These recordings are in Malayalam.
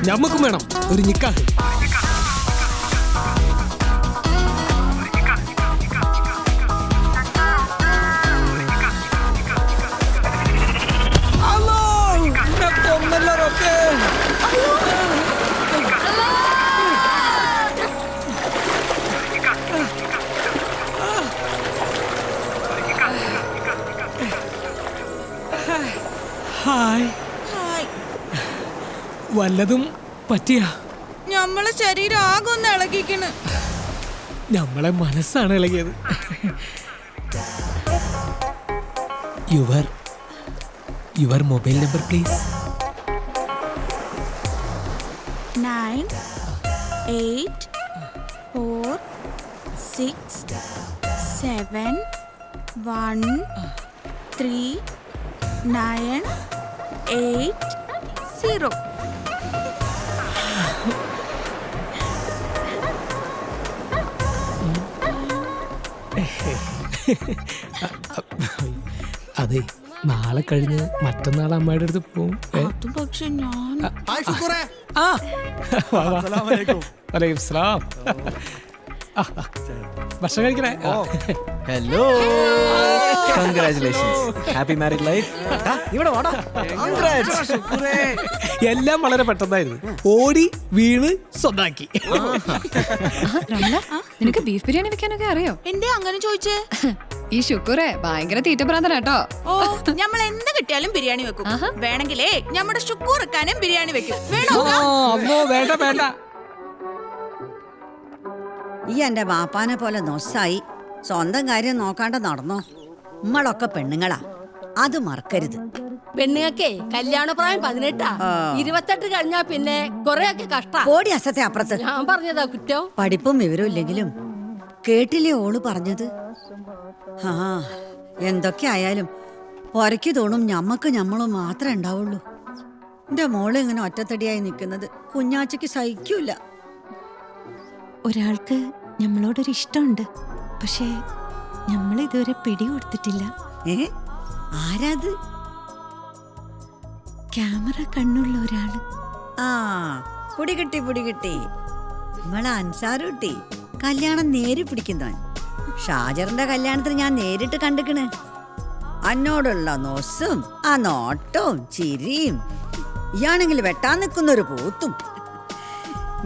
ഞമ്മക്കും വേണം ഒരു നിക്കാഹ്. ഹായ്. വല്ലതും പറ്റിയ? നമ്മളെ ശരീരം ആകെ ഒന്ന് ഇളകിക്കണ്. നമ്മളെ മനസ്സാണ് ഇളകിയത്. Your mobile number please. 9846713980. അതെ, നാളെ കഴിഞ്ഞ് മറ്റന്നാൾ അമ്മയുടെ അടുത്ത് പോവും. പക്ഷെ ഞാൻ ഭക്ഷണം കഴിക്കണേ. Hello, congratulations, happy married life. ഇവിടെ വാടാ. എല്ലാം വളരെ പെട്ടെന്നായിരുന്നു. ഓടി വീണ് സ്വന്താക്കി. നിനക്ക് ബീഫ് ബിരിയാണി വെക്കാനൊക്കെ അറിയോ? എന്തേ അങ്ങനെ ചോദിച്ചേ? ഈ ശുക്കൂറെ ഭയങ്കര തീറ്റപ്രാന്തനാട്ടോ. ഓ, നമ്മൾ എന്ത് കിട്ടിയാലും ബിരിയാണി വെക്കും. വേണമെങ്കിലേ നമ്മുടെ ശുക്കൂർ വെക്കാനും ബിരിയാണി വെക്കും. വേണ്ട വേണ്ട. ഈ എന്റെ വാപ്പാനെ പോലെ നൊസ്സായി സ്വന്തം കാര്യം നോക്കാണ്ട് നടന്നോ. നമ്മളൊക്കെ പെണ്ണുങ്ങളാ, അത് മറക്കരുത്. പെണ്ണുങ്ങൾക്കേ കല്യാണപ്രായം 18, 28 കഴിഞ്ഞാ പിന്നെ കൊറേയൊക്കെ കഷ്ടാ. കോടി അസത്തെ അപ്പുറത്ത് ഞാൻ പറഞ്ഞതാ കുറ്റം. പഠിപ്പും വിവരവും ഇല്ലെങ്കിലും കേട്ടില്ലേ ഓള് പറഞ്ഞത്? ആ, എന്തൊക്കെ ആയാലും പൊരയ്ക്ക് തോണും ഞമ്മക്ക് ഞമ്മളും മാത്രമേ ഉണ്ടാവുള്ളൂ. എന്റെ മോള് ഇങ്ങനെ ഒറ്റത്തടിയായി നിൽക്കുന്നത് കുഞ്ഞാച്ചയ്ക്ക് സഹിക്കൂല. ഒരാൾക്ക് നമ്മളോടൊരു ഇഷ്ടമുണ്ട്, പക്ഷേ നമ്മൾ ഇതുവരെ പിടികൊടുത്തിട്ടില്ല. ആരാത്? ക്യാമറ കണ്ണുള്ള ഒരാള്. ആ, പിടികിട്ടി. നമ്മളെ അൻസാറുട്ടി കല്യാണം നേരി പിടിക്കുന്നവൻ. ഷാജറിന്റെ കല്യാണത്തിന് ഞാൻ നേരിട്ട് കണ്ടിക്കണ്. അന്നോടുള്ള നോസും ആ നോട്ടവും ചിരിയും. ഇയാണെങ്കിൽ വെട്ടാൻ നിൽക്കുന്നൊരു പൂത്തും.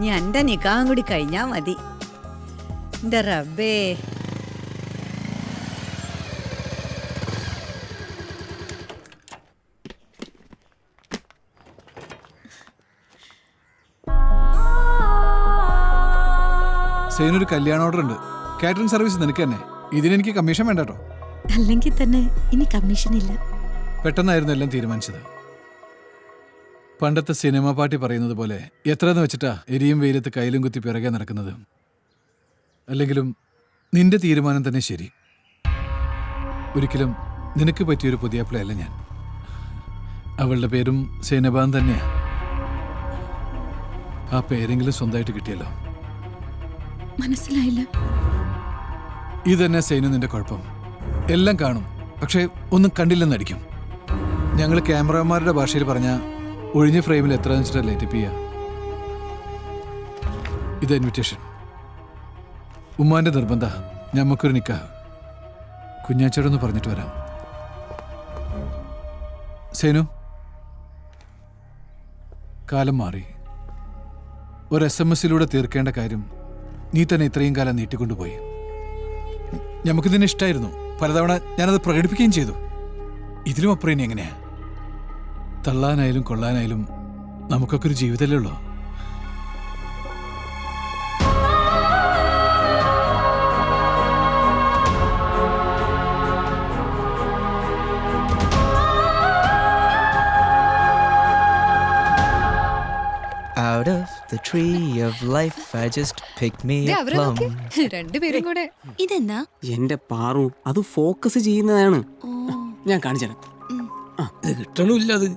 നീ എന്റെ നിക്കാഹും കൂടി കഴിഞ്ഞാ മതി. എന്റെ റബ്ബേ. സേനൊരു കല്യാണ ഓർഡർ ഉണ്ട്. കാറ്ററിംഗ് സർവീസ് നിനക്ക് തന്നെ. ഇതിനെനിക്ക് കമ്മീഷൻ വേണ്ട കേട്ടോ. അല്ലെങ്കിൽ തന്നെ ഇനി കമ്മീഷൻ ഇല്ല. പെട്ടെന്നായിരുന്നു എല്ലാം തീരുമാനിച്ചത്. പണ്ടത്തെ സിനിമ പാട്ടി പറയുന്നത് പോലെ എത്രയെന്ന് വെച്ചിട്ടാ എരിയും വെയിലത്ത് കയ്യിലും കുത്തി പിറകെ നടക്കുന്നത്. അല്ലെങ്കിലും നിന്റെ തീരുമാനം തന്നെ ശരി. ഒരിക്കലും നിനക്ക് പറ്റിയൊരു പുതിയാപ്പിളയല്ല ഞാൻ. അവളുടെ പേരും സേനബാൻ തന്നെയാ. ആ പേരെങ്കിലും സ്വന്തമായിട്ട് കിട്ടിയല്ലോ. മനസ്സിലായില്ല. ഇതന്നെ സേനു നിന്റെ കുഴപ്പം. എല്ലാം കാണും, പക്ഷെ ഒന്നും കണ്ടില്ലെന്നടിക്കും. ഞങ്ങൾ ക്യാമറമാരുടെ ഭാഷയിൽ പറഞ്ഞ ഒഴിഞ്ഞ ഫ്രെയിമിൽ എത്ര വെച്ചിട്ടാ ലൈറ്റപ്പ് ചെയ്യുക. ഇത് ഇൻവിറ്റേഷൻ. ഉമ്മാന്റെ നിർബന്ധ ഞമ്മക്കൊരു നിക്കാഹ്. കുഞ്ഞാച്ചോടൊന്ന് പറഞ്ഞിട്ട് വരാം. സേനു, കാലം മാറി. ഒരു SMS തീർക്കേണ്ട കാര്യം നീ തന്നെ ഇത്രയും കാലം നീട്ടിക്കൊണ്ടുപോയി. ഞമ്മക്കിതിന് ഇഷ്ടമായിരുന്നു. പലതവണ ഞാനത് പ്രകടിപ്പിക്കുകയും ചെയ്തു. ഇതിലും അപ്പുറം ഇനി എങ്ങനെയാ? തള്ളാനായാലും കൊള്ളാനായാലും നമുക്കൊക്കെ ഒരു ജീവിതമല്ലേ ഉള്ളൂ. Out of the tree of life I just picked me a plum. രണ്ടുപേരും കൂടെ. ഇതെന്നാ? എന്റെ പാറു, അത് ഫോക്കസ് ചെയ്യുന്നതാണ്. ഞാൻ കാണിച്ചു തരാം. ഇത് കിട്ടണില്ല. അത്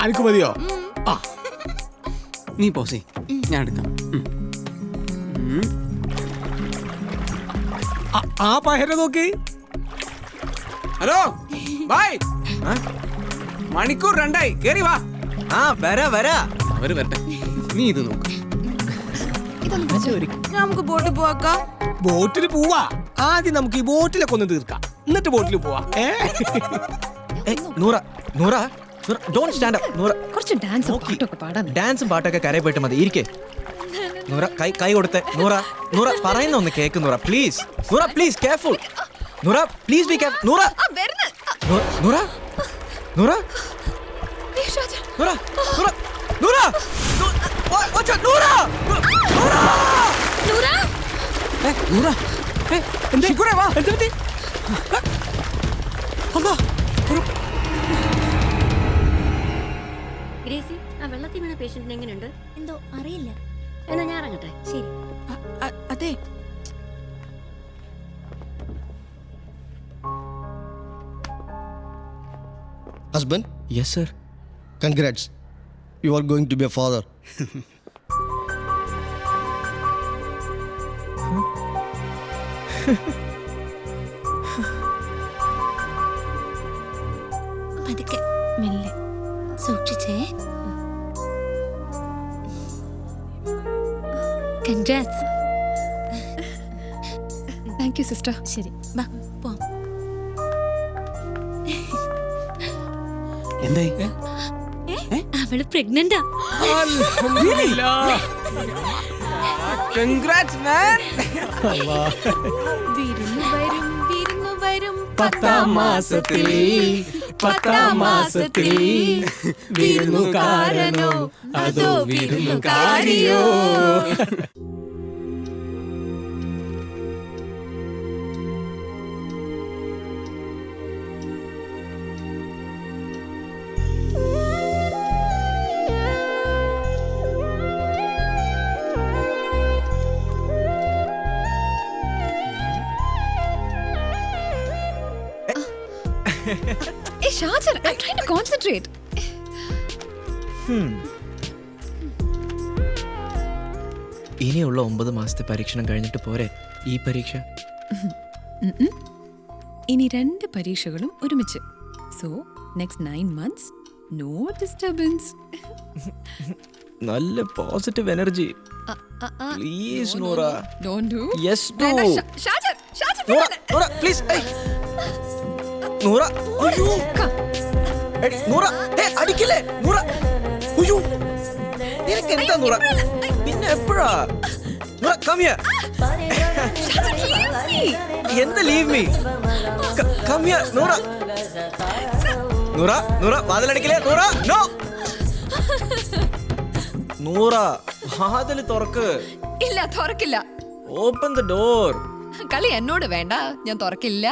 അനക്ക് മതിയോ? നീ പോസേ, ഞാൻ എടുക്കാം. ആ പഹര നോക്കി. Hello bye. മണിക്കൂർ 2 കേറി വാ. ആ വരാ വരാ. അവര് വരട്ടെ, നീ ഇത് നോക്ക്. നമുക്ക് ബോട്ടിൽ പോവാക്കാം. ബോട്ടിൽ പോവാ. ആദ്യം നമുക്ക് ഈ ബോട്ടിലൊക്കെ ഒന്ന് തീർക്കാം, എന്നിട്ട് ബോട്ടിൽ പോവാ. Noora Noora don't stand up. Noora കുറച്ച് ഡാൻസ് പാട്ടൊക്കെ പാടാൻ ഡാൻസും പാട്ടൊക്കെ കരയിൽ പോയിട്ട് മതി. ഇരിക്കേ നൂറ, കൈ കൊടുത്തേ. നൂറ നൂറ പറയുന്ന ഒന്ന് cake Noora please. Noora please careful. Noora please be careful. Noora Noora Noora Noora Noora Gracy, ആ വെള്ളത്തിൽ വീണ പേഷ്യന്റിന് എങ്ങനെയുണ്ട്? എന്തോ അറിയില്ല. എന്നാ ഞാൻ ഇറങ്ങട്ടെ. ശരി. അതെ, Husband, yes sir. congrats. You are going to be a father. പതുക്കെ മെല്ലെ സൂക്ഷിച്ചേ. കൺഗ്രാറ്റ്സ്. Thank you sister. ശരി, വാ പോവാം. എന്തായി? അവള് പ്രഗ്നന്റാ. Congrats, man. വിരുന്നു വരും 10ാം മാസത്തിൽ വിരുന്നുകാരനോ അതോ വിരുന്നുകാരിയോ? Hey, Shajar, I'm trying to concentrate. ഇനിയുള്ള 9 മാസത്തെ പരീക്ഷണം കഴിഞ്ഞിട്ട് പോരെ ഈ പരീക്ഷ? ഇനി 2 പരീക്ഷകളും ഒരുമിച്ച്. So next 9 months no disturbance. നല്ല positive energy please Noora. Don't do. Yes do. Shajar, Noora Noora please. Noora അയ്യോ. എടി നൂറ, അടിക്കില്ലേ നൂറ. അയ്യോ നിനക്ക് എന്താ നൂറ? പിന്നെ എപ്പോഴാ നൂറ? Come here. എന്ത് leave me? Come here Noora. Noora Noora വാതിലടിക്കില്ലേ നൂറ? നോ നൂറ, വാതിൽ തുറക്ക്. ഇല്ല, തുറക്കില്ല. Open the door. കളി എന്നോട് വേണ്ട, ഞാൻ തുറക്കില്ല.